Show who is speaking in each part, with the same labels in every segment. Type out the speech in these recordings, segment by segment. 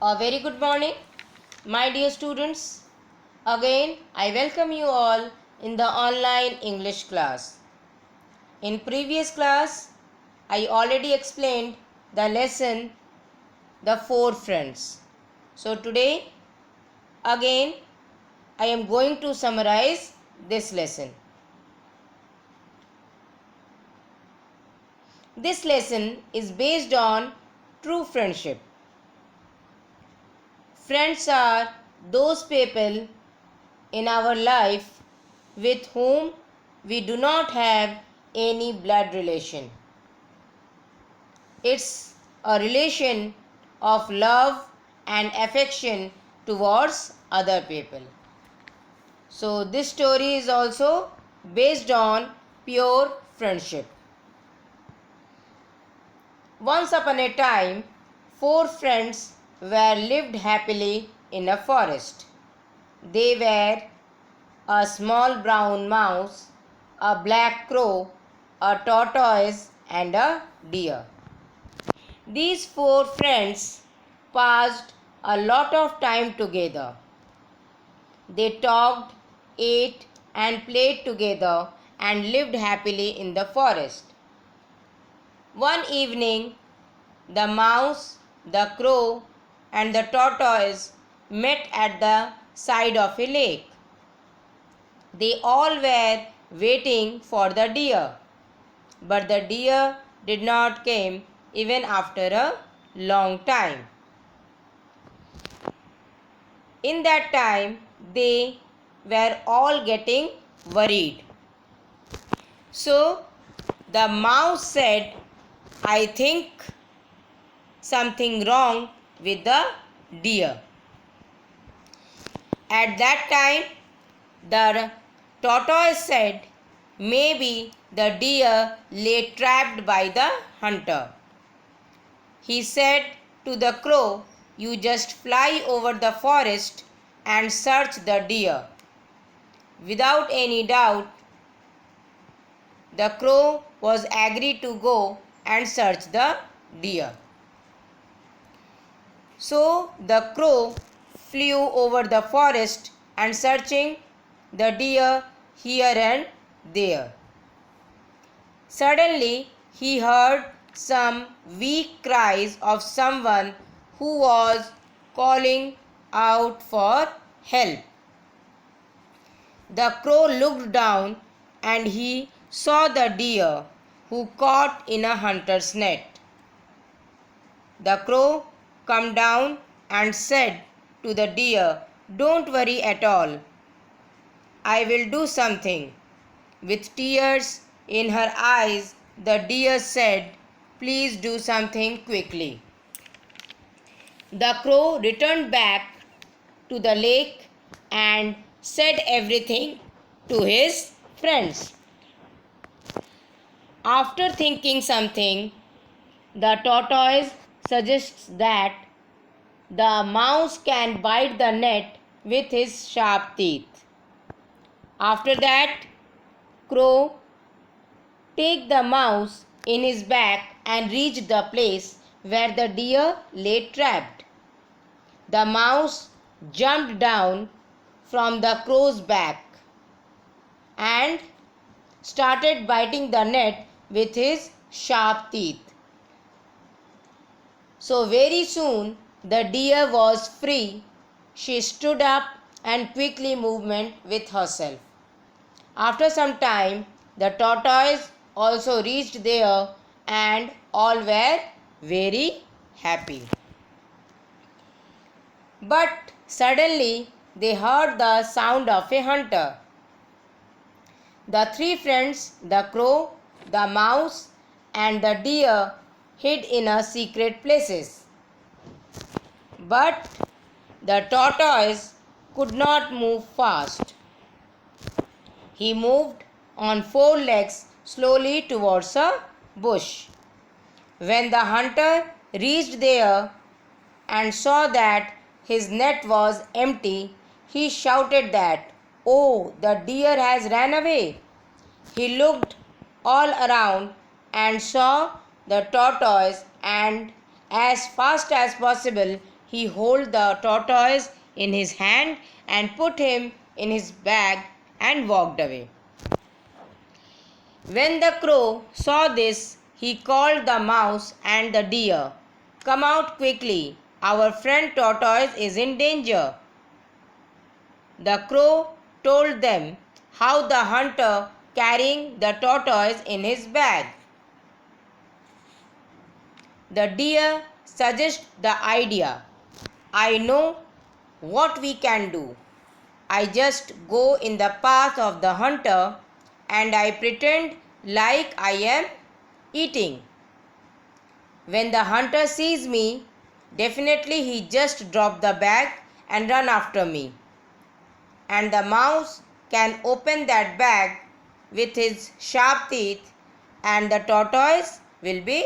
Speaker 1: A very good morning, my dear students. Again, I welcome you all in the online English class. In previous class, I already explained the lesson, The Four Friends. So today, again, I am going to summarize this lesson. This lesson is based on true friendship. Friends are those people in our life with whom we do not have any blood relation. It's a relation of love and affection towards other people. So this story is also based on pure friendship. Once upon a time, four friends were lived happily in a forest. They were a small brown mouse, a black crow, a tortoise, and a deer. These four friends passed a lot of time together. They talked, ate, and played together and lived happily in the forest. One evening, the mouse, the crow, and the tortoise met at the side of a lake. They all were waiting for the deer, but the deer did not come even after a long time. In that time, they were all getting worried. So the mouse said, "I think something wrong with the deer." At that time, the tortoise said, "Maybe the deer lay trapped by the hunter." He said to the crow, "You just fly over the forest and search the deer." Without any doubt, the crow was agreed to go and search the deer. So the crow flew over the forest and searching the deer here and there. Suddenly he heard some weak cries of someone who was calling out for help. The crow looked down and he saw the deer who caught in a hunter's net. The crow came down and said to the deer, "Don't worry at all. I will do something." With tears in her eyes, the deer said, "Please do something quickly." The crow returned back to the lake and said everything to his friends. After thinking something, the tortoise suggests that the mouse can bite the net with his sharp teeth. After that, crow take the mouse in his back and reached the place where the deer lay trapped. The mouse jumped down from the crow's back and started biting the net with his sharp teeth. So very soon the deer was free. She stood up and quickly moved with herself. After some time, the tortoise also reached there and all were very happy. But suddenly they heard the sound of a hunter. The three friends, the crow, the mouse, and the deer, hid in a secret places. But the tortoise could not move fast. He moved on four legs slowly towards a bush. When the hunter reached there and saw that his net was empty, he shouted that, "Oh, the deer has ran away." He looked all around and saw the tortoise, and as fast as possible he held the tortoise in his hand and put him in his bag and walked away. When the crow saw this, he called the mouse and the deer. "Come out quickly, our friend tortoise is in danger." The crow told them how the hunter carrying the tortoise in his bag. The deer suggested the idea. "I know what we can do. I just go in the path of the hunter and I pretend like I am eating. When the hunter sees me, definitely he just drop the bag and run after me. And the mouse can open that bag with his sharp teeth and the tortoise will be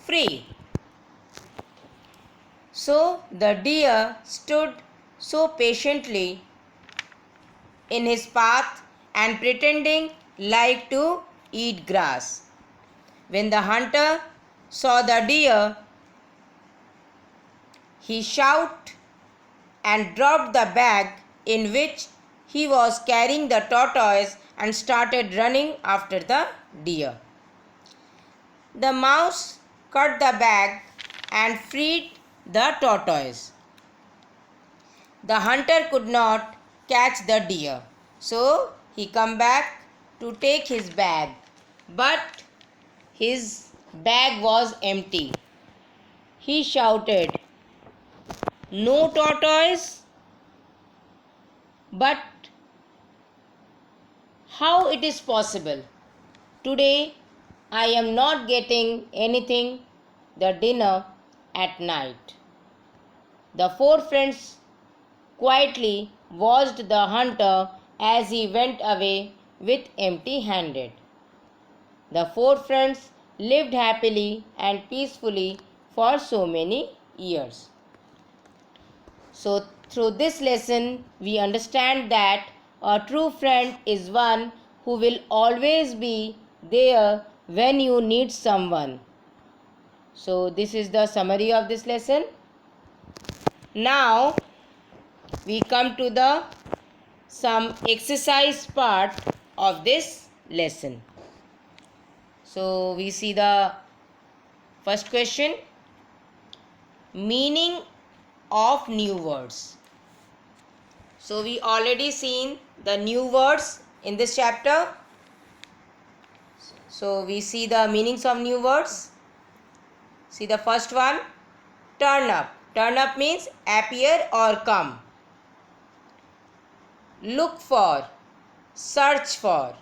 Speaker 1: free." So the deer stood so patiently in his path and pretending like to eat grass. When the hunter saw the deer, he shouted and dropped the bag in which he was carrying the tortoise and started running after the deer. The mouse cut the bag and freed the tortoise. The hunter could not catch the deer, so he came back to take his bag, but his bag was empty. He shouted, "No tortoise? But how it is possible? Today I am not getting anything, the dinner at night." The four friends quietly watched the hunter as he went away with empty-handed. The four friends lived happily and peacefully for so many years. So, through this lesson, we understand that a true friend is one who will always be there when you need someone. So, this is the summary of this lesson. Now, we come to the some exercise part of this lesson. So, we see the first question. Meaning of new words. So we already seen the new words in this chapter. So we see the meanings of new words. See the first one, turn up. Turn up means appear or come. Look for, search for.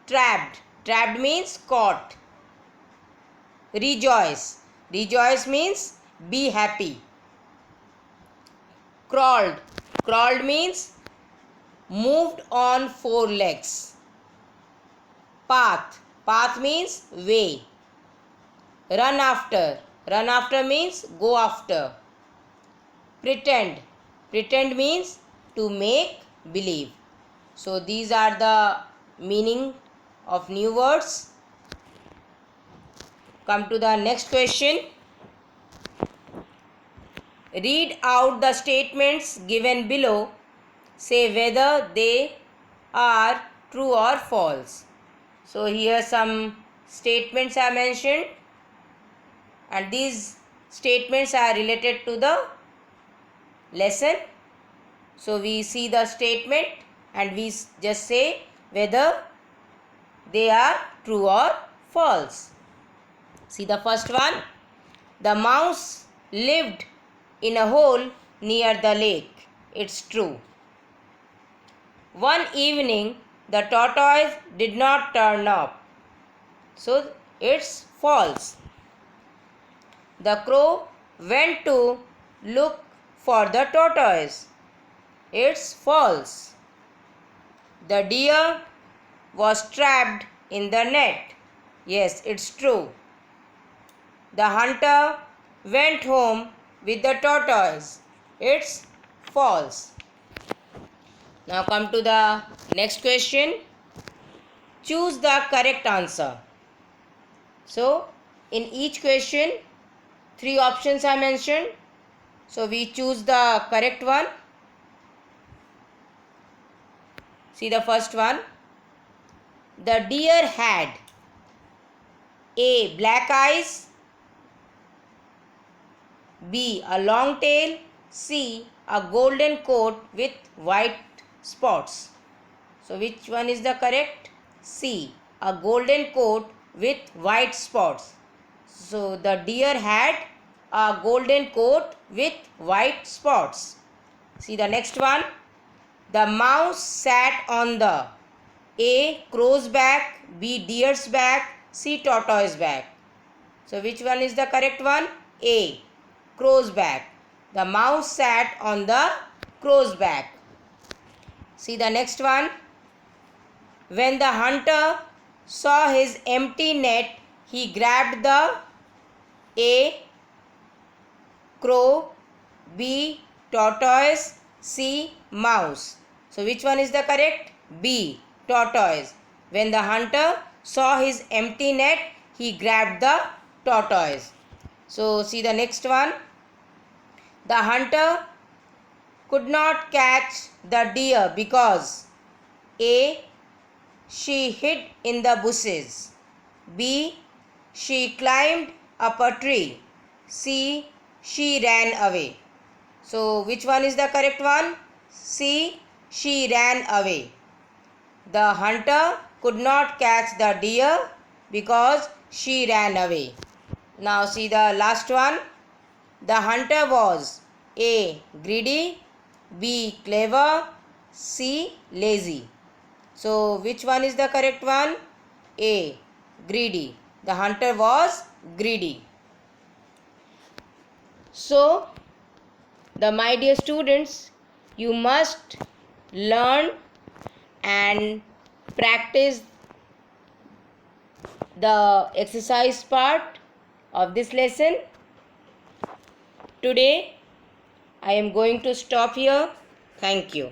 Speaker 1: Trapped. Trapped means caught. Rejoice. Rejoice means be happy. Crawled. Crawled means moved on four legs. Path. Path means way. Run after. Run after means go after. Pretend. Pretend means to make believe. So these are the meaning of new words. Come to the next question. Read out the statements given below. Say whether they are true or false. So here some statements are mentioned and these statements are related to the lesson. So we see the statement and we just say whether they are true or false. See the first one. The mouse lived in a hole near the lake. It's true. One evening, the tortoise did not turn up. So it's false. The crow went to look for the tortoise. It's false. The deer was trapped in the net. Yes, it's true. The hunter went home with the tortoise. It's false. Now come to the next question. Choose the correct answer. So in each question, three options are mentioned. So we choose the correct one. See the first one. The deer had A. Black eyes, B. A long tail, C. A golden coat with white spots. So which one is the correct? C. A golden coat with white spots. So the deer had a golden coat with white spots. See the next one. The mouse sat on the A. crow's back, B. deer's back, C. tortoise back. So which one is the correct one? A. crow's back. The mouse sat on the crow's back. See the next one. When the hunter saw his empty net, he grabbed the A. crow, B. tortoise, C. mouse. So which one is the correct? B. tortoise. When the hunter saw his empty net, he grabbed the tortoise. So see the next one. The hunter could not catch the deer because A. she hid in the bushes, B. she climbed up a tree, C. she ran away. So which one is the correct one? C. she ran away. The hunter could not catch the deer because she ran away. Now see the last one. The hunter was A. greedy, B. clever, C. lazy. So which one is the correct one? A. greedy. The hunter was greedy. So my dear students, you must learn and practice the exercise part of this lesson. Today I am going to stop here. Thank you.